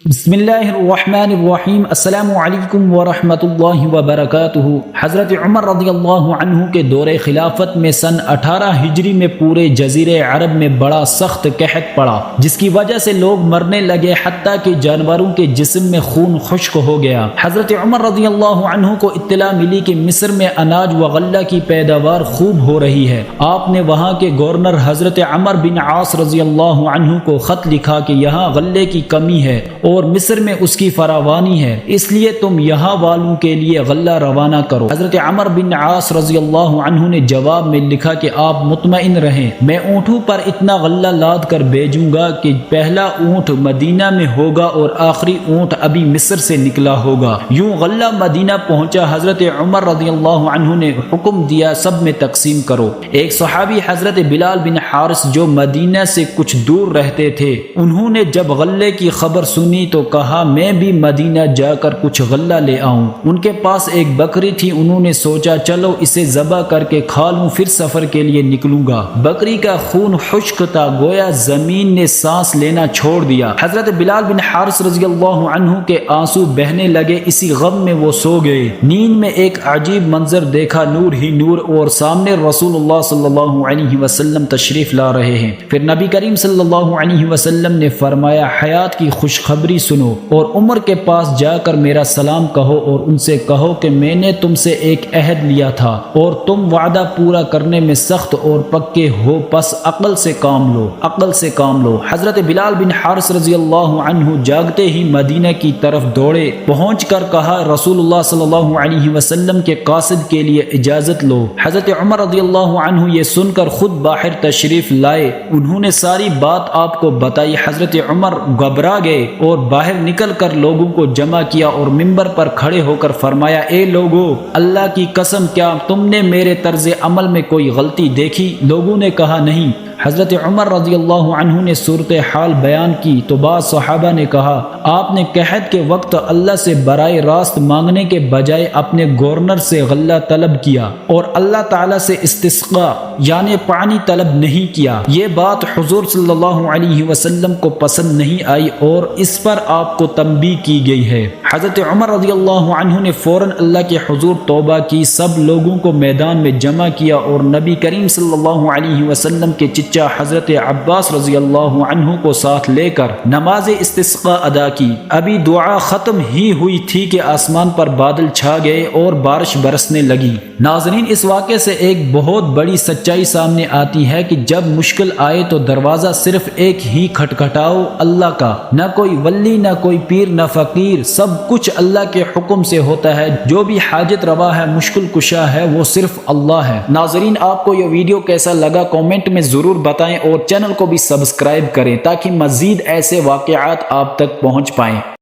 بسم اللہ الرحمن الرحیم۔ السلام علیکم ورحمۃ اللہ وبرکاتہ۔ حضرت عمر رضی اللہ عنہ کے دور خلافت میں سن 18 ہجری میں پورے جزیرے عرب میں بڑا سخت قحط پڑا، جس کی وجہ سے لوگ مرنے لگے، حتیٰ کہ جانوروں کے جسم میں خون خشک ہو گیا۔ حضرت عمر رضی اللہ عنہ کو اطلاع ملی کہ مصر میں اناج و غلہ کی پیداوار خوب ہو رہی ہے۔ آپ نے وہاں کے گورنر حضرت عمر بن عاص رضی اللہ عنہ کو خط لکھا کہ یہاں غلے کی کمی ہے اور مصر میں اس کی فراوانی ہے، اس لیے تم یہاں والوں کے لیے غلہ روانہ کرو۔ حضرت عمر بن عاص رضی اللہ عنہ نے جواب میں لکھا کہ آپ مطمئن رہیں، میں اونٹوں پر اتنا غلہ لاد کر بھیجوں گا کہ پہلا اونٹ مدینہ میں ہوگا اور آخری اونٹ ابھی مصر سے نکلا ہوگا۔ یوں غلہ مدینہ پہنچا۔ حضرت عمر رضی اللہ عنہ نے حکم دیا سب میں تقسیم کرو۔ ایک صحابی حضرت بلال بن حارث جو مدینہ سے کچھ دور رہتے تھے، انہوں نے جب غلے کی خبر سنی تو کہا میں بھی مدینہ جا کر کچھ غلہ لے آؤں۔ ان کے پاس ایک بکری تھی، انہوں نے سوچا چلو اسے ذبح کر کے کھا لوں، پھر سفر کے لیے نکلوں گا۔ بکری کا خون خشک تھا، گویا زمین نے سانس لینا چھوڑ دیا۔ حضرت بلال بن حارث رضی اللہ عنہ کے آنسو بہنے لگے، اسی غم میں وہ سو گئے۔ نیند میں ایک عجیب منظر دیکھا، نور ہی نور، اور سامنے رسول اللہ صلی اللہ علیہ وسلم تشریف لا رہے ہیں۔ پھر نبی کریم صلی اللہ علیہ وسلم نے فرمایا حیات کی خوشخبری سنو اور عمر کے پاس جا کر میرا سلام کہو اور ان سے کہو کہ میں نے تم سے ایک عہد لیا تھا اور تم وعدہ پورا کرنے میں سخت اور پکے ہو، پس عقل سے کام لو، عقل سے کام لو۔ حضرت بلال بن حارث رضی اللہ عنہ جاگتے ہی مدینہ کی طرف دوڑے، پہنچ کر کہا رسول اللہ صلی اللہ علیہ وسلم کے قاصد کے لیے اجازت لو۔ حضرت عمر رضی اللہ عنہ یہ سن کر خود باہر تشریف لائے، انہوں نے ساری بات آپ کو بتائی۔ حضرت عمر گھبرا گئے اور باہر نکل کر لوگوں کو جمع کیا اور منبر پر کھڑے ہو کر فرمایا اے لوگو، اللہ کی قسم کیا تم نے میرے طرز عمل میں کوئی غلطی دیکھی؟ لوگوں نے کہا نہیں۔ حضرت عمر رضی اللہ عنہ نے صورتحال بیان کی تو بعض صحابہ نے کہا آپ نے قحط کے وقت اللہ سے براہ راست مانگنے کے بجائے اپنے گورنر سے غلہ طلب کیا اور اللہ تعالیٰ سے استسقاء یعنی پانی طلب نہیں کیا۔ یہ بات حضور صلی اللہ علیہ وسلم کو پسند نہیں آئی اور اس پر آپ کو تنبیہ کی گئی ہے۔ حضرت عمر رضی اللہ عنہ نے فوراً اللہ کے حضور توبہ کی، سب لوگوں کو میدان میں جمع کیا اور نبی کریم صلی اللہ علیہ وسلم کے چچا حضرت عباس رضی اللہ عنہ کو ساتھ لے کر نماز استسقاء ادا کی۔ ابھی دعا ختم ہی ہوئی تھی کہ آسمان پر بادل چھا گئے اور بارش برسنے لگی۔ ناظرین، اس واقعے سے ایک بہت بڑی سچائی سامنے آتی ہے کہ جب مشکل آئے تو دروازہ صرف ایک ہی کھٹکھٹاؤ، اللہ کا۔ نہ کوئی ولی، نہ کوئی پیر، نہ فقیر، سب کچھ اللہ کے حکم سے ہوتا ہے۔ جو بھی حاجت روا ہے، مشکل کشا ہے، وہ صرف اللہ ہے۔ ناظرین، آپ کو یہ ویڈیو کیسا لگا کامنٹ میں ضرور بتائیں اور چینل کو بھی سبسکرائب کریں تاکہ مزید ایسے واقعات آپ تک پہنچ پائیں۔